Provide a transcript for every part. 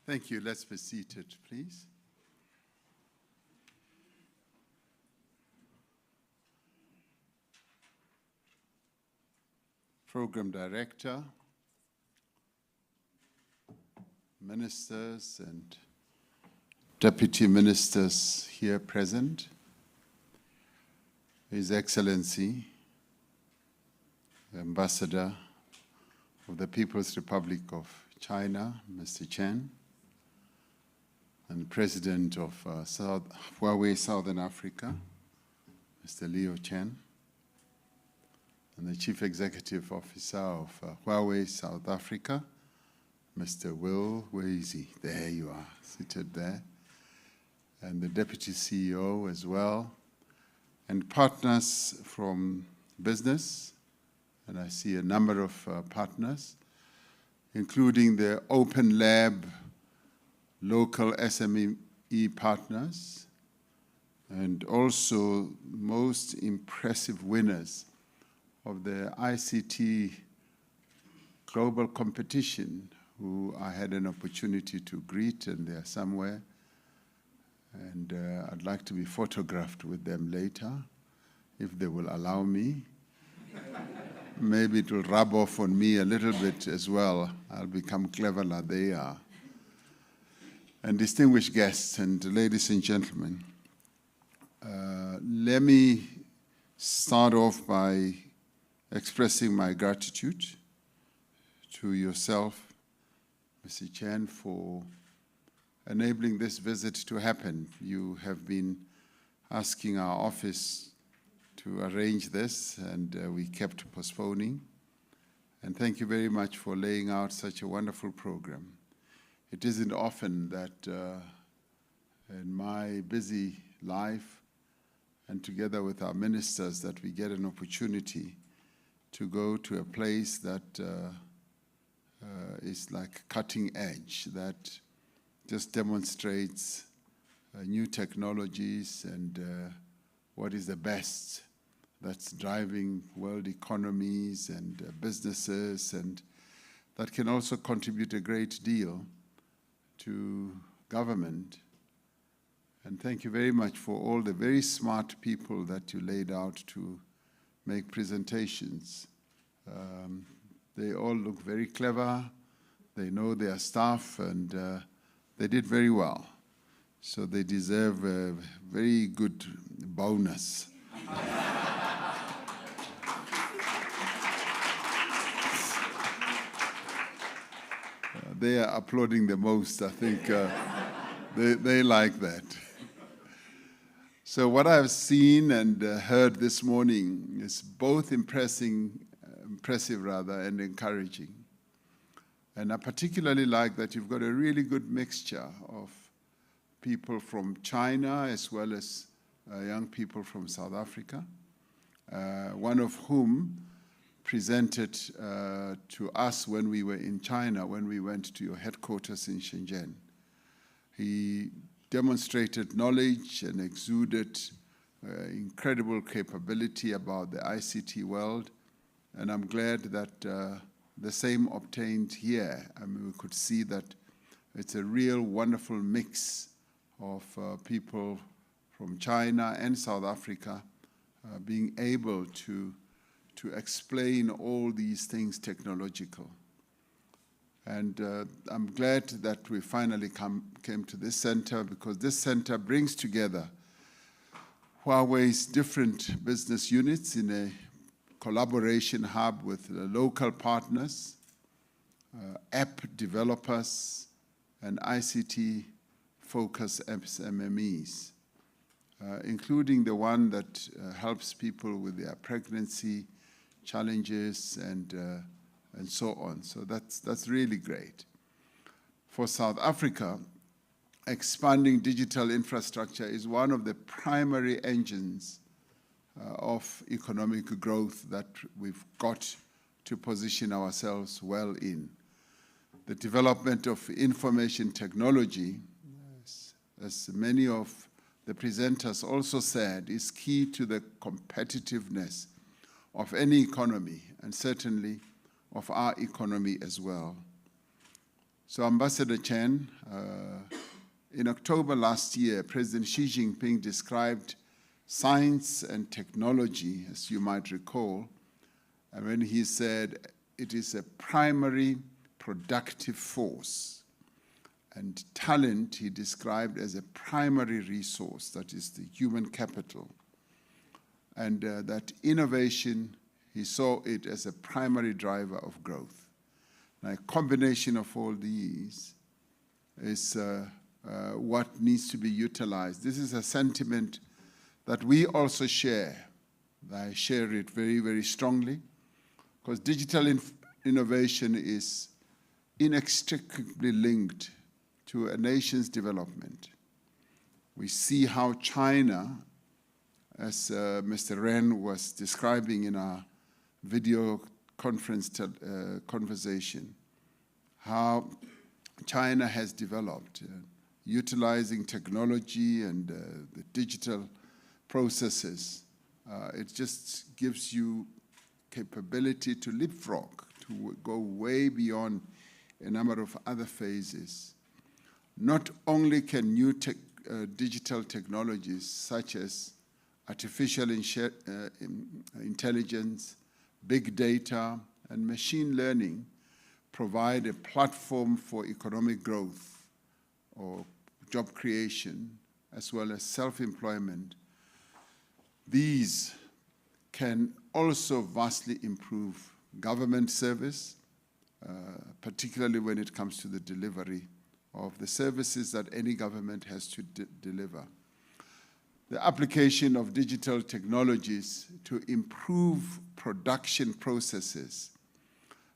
Thank you. Let's be seated, please. Program Director, ministers and deputy ministers here present, His Excellency, the Ambassador of the People's Republic of China, Mr. Chen, and the President of Huawei Southern Africa, Mr. Leo Chen, and the Chief Executive Officer of Huawei South Africa, Mr. Will Weisey. There you are, seated there. And the Deputy CEO as well, and partners from business, and I see a number of partners, including the Open Lab local SME partners, and also most impressive winners of the ICT global competition, who I had an opportunity to greet, and they're somewhere. And I'd like to be photographed with them later, if they will allow me. Maybe it will rub off on me a little bit as well. I'll become clever like they are. And distinguished guests and ladies and gentlemen, let me start off by expressing my gratitude to yourself, Mr. Chen, for enabling this visit to happen. You have been asking our office to arrange this, and we kept postponing. And thank you very much for laying out such a wonderful program. It isn't often that in my busy life and together with our ministers that we get an opportunity to go to a place that is like cutting edge, that just demonstrates new technologies and what is the best that's driving world economies and businesses, and that can also contribute a great deal to government. And thank you very much for all the very smart people that you laid out to make presentations. They all look very clever, they know their stuff, and they did very well. So they deserve a very good bonus. They are applauding the most, I think. They like that. So what I've seen and heard this morning is both impressive and encouraging. And I particularly like that you've got a really good mixture of people from China as well as young people from South Africa, one of whom presented to us when we were in China, when we went to your headquarters in Shenzhen. He demonstrated knowledge and exuded incredible capability about the ICT world, and I'm glad that the same obtained here. I mean, we could see that it's a real wonderful mix of people from China and South Africa being able to explain all these things technological. And I'm glad that we finally came to this center, because this center brings together Huawei's different business units in a collaboration hub with local partners, app developers, and ICT-focused SMMEs, including the one that helps people with their pregnancy challenges and so on. So that's really great. For South Africa, expanding digital infrastructure is one of the primary engines of economic growth that we've got to position ourselves well in. The development of information technology, as many of the presenters also said, is key to the competitiveness of any economy, and certainly of our economy as well. So Ambassador Chen, in October last year, President Xi Jinping described science and technology, as you might recall, and when he said it is a primary productive force, and talent he described as a primary resource, that is the human capital, and that innovation, he saw it as a primary driver of growth. Now, a combination of all these is what needs to be utilized. This is a sentiment that we also share. I share it very, very strongly, because digital innovation is inextricably linked to a nation's development. We see how China, as Mr. Ren was describing in our video conference conversation, how China has developed, utilizing technology and the digital processes. It just gives you capability to leapfrog, to go way beyond a number of other phases. Not only can new digital technologies such as artificial intelligence, big data, and machine learning provide a platform for economic growth or job creation, as well as self-employment. These can also vastly improve government service, particularly when it comes to the delivery of the services that any government has to deliver. The application of digital technologies to improve production processes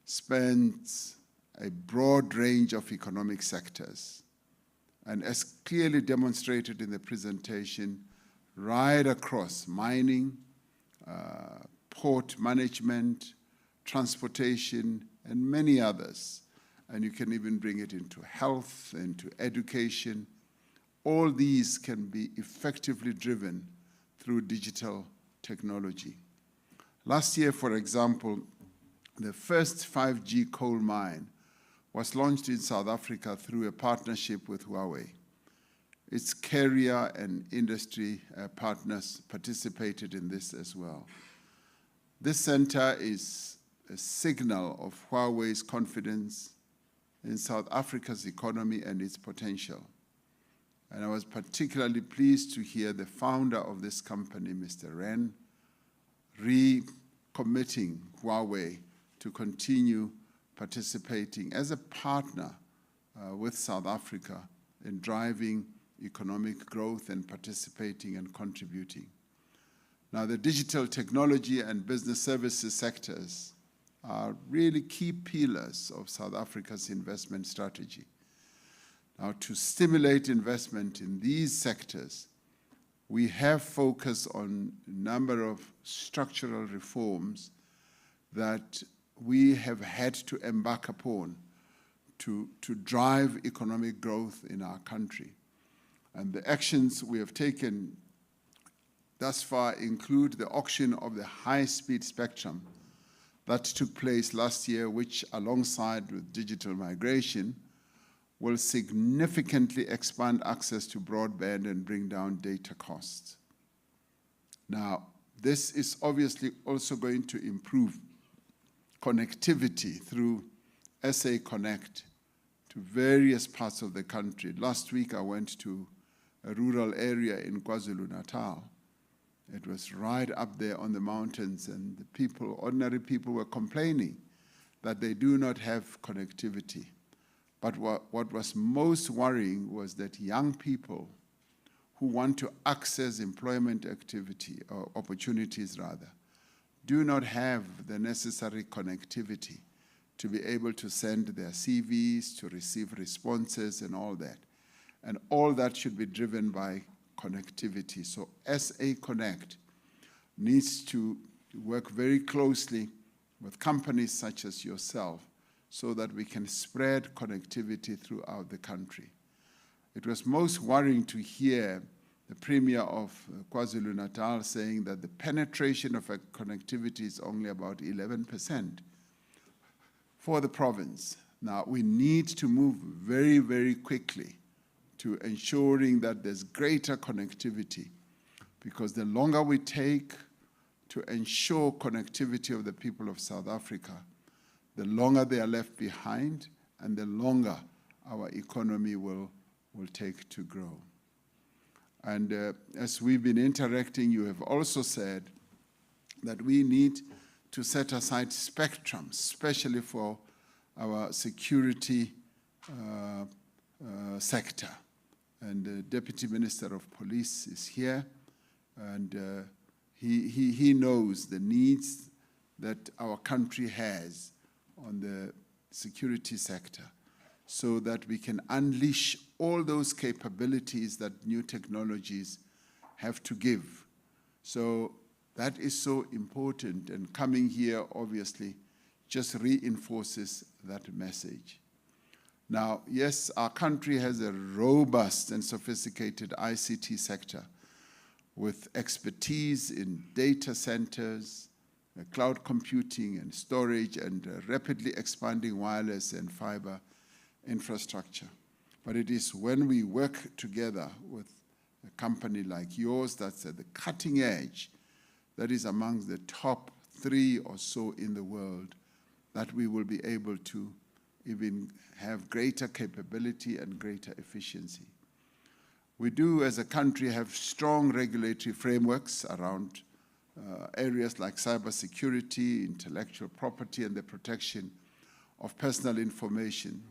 spans a broad range of economic sectors. And as clearly demonstrated in the presentation, right across mining, port management, transportation, and many others. And you can even bring it into health, into education. All these can be effectively driven through digital technology. Last year, for example, the first 5G coal mine was launched in South Africa through a partnership with Huawei. Its carrier and industry partners participated in this as well. This center is a signal of Huawei's confidence in South Africa's economy and its potential. And I was particularly pleased to hear the founder of this company, Mr. Ren, recommitting Huawei to continue participating as a partner with South Africa in driving economic growth and participating and contributing. Now, the digital technology and business services sectors are really key pillars of South Africa's investment strategy. Now, to stimulate investment in these sectors, we have focused on a number of structural reforms that we have had to embark upon to drive economic growth in our country. And the actions we have taken thus far include the auction of the high-speed spectrum that took place last year, which, alongside with digital migration, will significantly expand access to broadband and bring down data costs. Now, this is obviously also going to improve connectivity through SA Connect to various parts of the country. Last week, I went to a rural area in KwaZulu-Natal. It was right up there on the mountains, and the people, ordinary people, were complaining that they do not have connectivity. But what was most worrying was that young people who want to access employment activity, or opportunities rather, do not have the necessary connectivity to be able to send their CVs, to receive responses and all that. And all that should be driven by connectivity. So SA Connect needs to work very closely with companies such as yourself so that we can spread connectivity throughout the country. It was most worrying to hear the Premier of KwaZulu-Natal saying that the penetration of connectivity is only about 11% for the province. Now, we need to move very, very quickly to ensuring that there's greater connectivity, because the longer we take to ensure connectivity of the people of South Africa, the longer they are left behind and the longer our economy will take to grow. And as we've been interacting, you have also said that we need to set aside spectrum, especially for our security sector. And the Deputy Minister of Police is here, and he knows the needs that our country has on the security sector, so that we can unleash all those capabilities that new technologies have to give. So that is so important, and coming here obviously just reinforces that message. Now, yes, our country has a robust and sophisticated ICT sector with expertise in data centers, cloud computing and storage, and rapidly expanding wireless and fiber infrastructure. But it is when we work together with a company like yours that's at the cutting edge, that is among the top 3 or so in the world, that we will be able to even have greater capability and greater efficiency. We do, as a country, have strong regulatory frameworks around areas like cybersecurity, intellectual property, and the protection of personal information.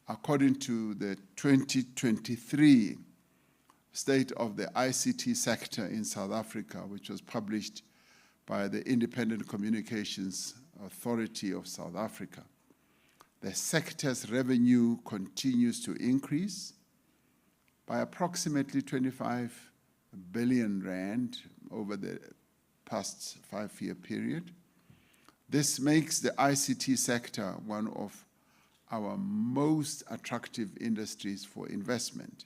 According to the 2023 State of the ICT Sector in South Africa, which was published by the Independent Communications Authority of South Africa, the sector's revenue continues to increase by approximately 25 billion rand over the past 5-year period. This makes the ICT sector one of our most attractive industries for investment,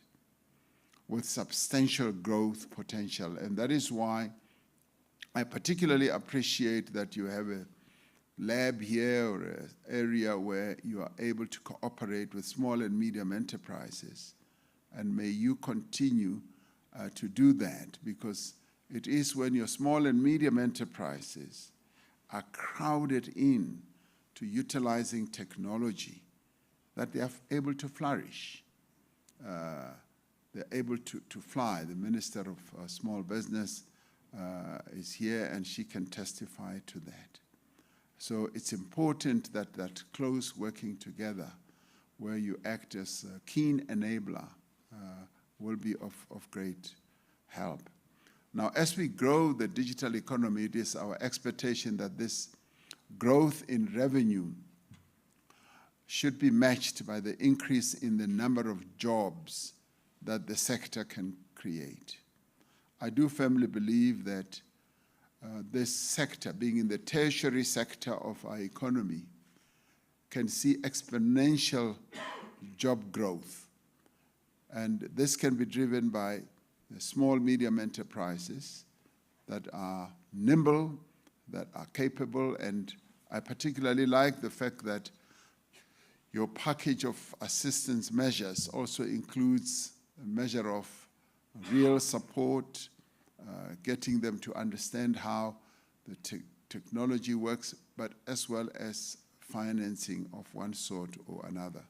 with substantial growth potential. And that is why I particularly appreciate that you have a lab here, or an area where you are able to cooperate with small and medium enterprises. And may you continue to do that, because it is when your small and medium enterprises are crowded in to utilizing technology that they are able to flourish. They're able to fly. The Minister of Small Business is here, and she can testify to that. So it's important that that close working together, where you act as a keen enabler, will be of great help. Now, as we grow the digital economy, it is our expectation that this growth in revenue should be matched by the increase in the number of jobs that the sector can create. I do firmly believe that this sector, being in the tertiary sector of our economy, can see exponential job growth. And this can be driven by the small, medium enterprises that are nimble, that are capable, and I particularly like the fact that your package of assistance measures also includes a measure of real support, getting them to understand how the technology works, but as well as financing of one sort or another.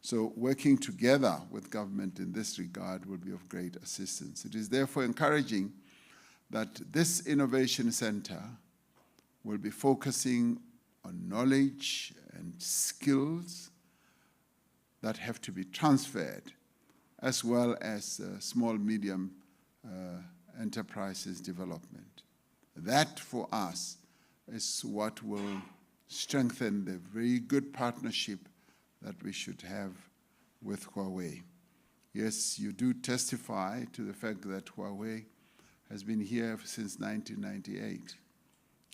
So working together with government in this regard will be of great assistance. It is therefore encouraging that this innovation center will be focusing on knowledge and skills that have to be transferred, as well as small, medium enterprises development. That, for us, is what will strengthen the very good partnership that we should have with Huawei. Yes, you do testify to the fact that Huawei has been here since 1998.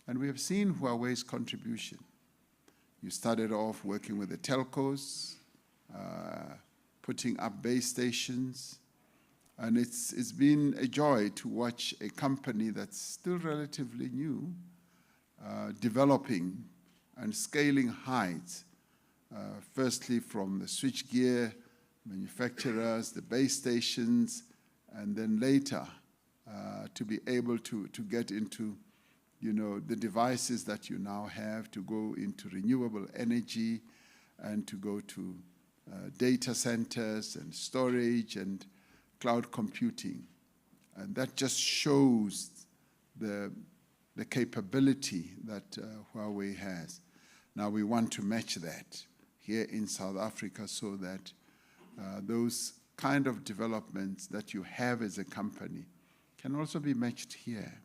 And we have seen Huawei's contribution. You started off working with the telcos, putting up base stations, and it's been a joy to watch a company that's still relatively new, developing and scaling heights firstly from the switchgear manufacturers, the base stations, and then later to be able to get into, the devices that you now have, to go into renewable energy and to go to data centers and storage and cloud computing. And that just shows the capability that Huawei has. Now we want to match that here in South Africa so that those kind of developments that you have as a company can also be matched here.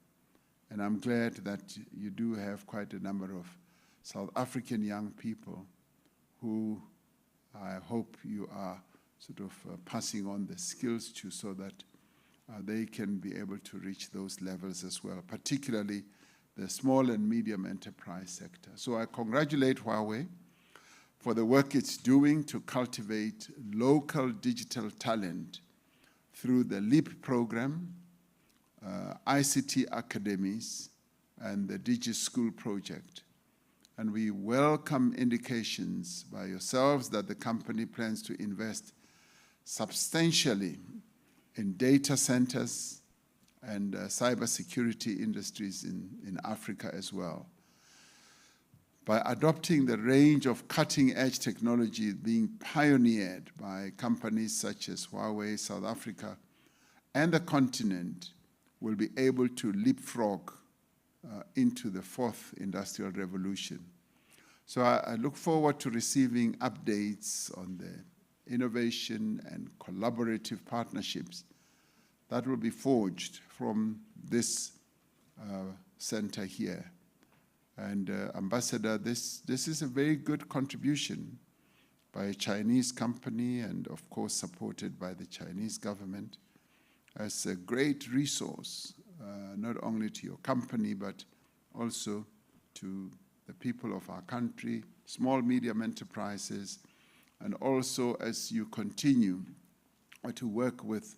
And I'm glad that you do have quite a number of South African young people who I hope you are sort of passing on the skills to, so that they can be able to reach those levels as well, particularly the small and medium enterprise sector. So I congratulate Huawei for the work it's doing to cultivate local digital talent through the LEAP program, ICT academies, and the DigiSchool project. And we welcome indications by yourselves that the company plans to invest substantially in data centers and cybersecurity industries in Africa as well. By adopting the range of cutting-edge technology being pioneered by companies such as Huawei, South Africa, and the continent, will be able to leapfrog into the fourth industrial revolution. So I look forward to receiving updates on the innovation and collaborative partnerships that will be forged from this center here. And Ambassador, this is a very good contribution by a Chinese company, and of course supported by the Chinese government, as a great resource, not only to your company, but also to the people of our country, small, medium enterprises, and also as you continue to work with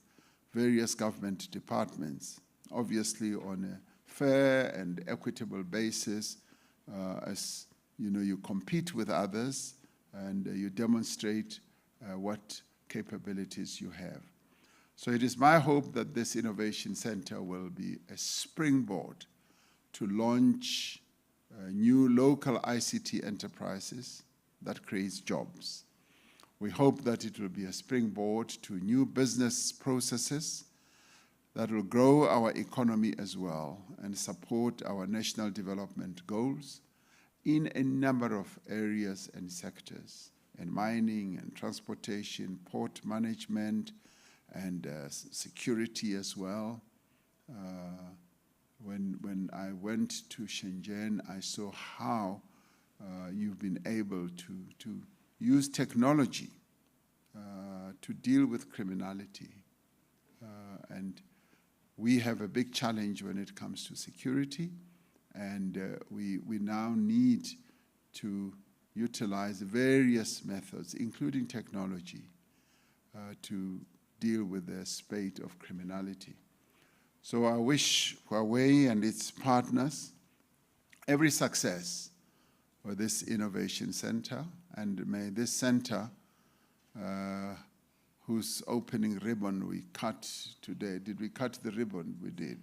various government departments, obviously on a fair and equitable basis, as you compete with others and you demonstrate what capabilities you have. So it is my hope that this Innovation Center will be a springboard to launch new local ICT enterprises that creates jobs. We hope that it will be a springboard to new business processes that will grow our economy as well and support our national development goals in a number of areas and sectors, in mining and transportation, port management, and security as well. When I went to Shenzhen, I saw how you've been able to use technology to deal with criminality. And we have a big challenge when it comes to security, and we now need to utilize various methods, including technology, to deal with the spate of criminality. So I wish Huawei and its partners every success for this Innovation Center, and may this center, whose opening ribbon we cut today, did we cut the ribbon? We did.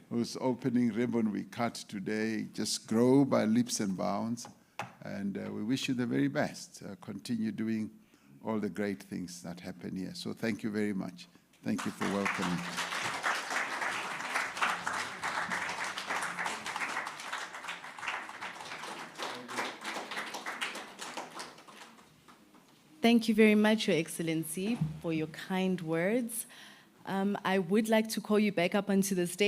Whose opening ribbon we cut today just grow by leaps and bounds, and we wish you the very best. Continue doing all the great things that happen here. So thank you very much. Thank you for welcoming. Thank you very much, Your Excellency, for your kind words. I would like to call you back up onto the stage.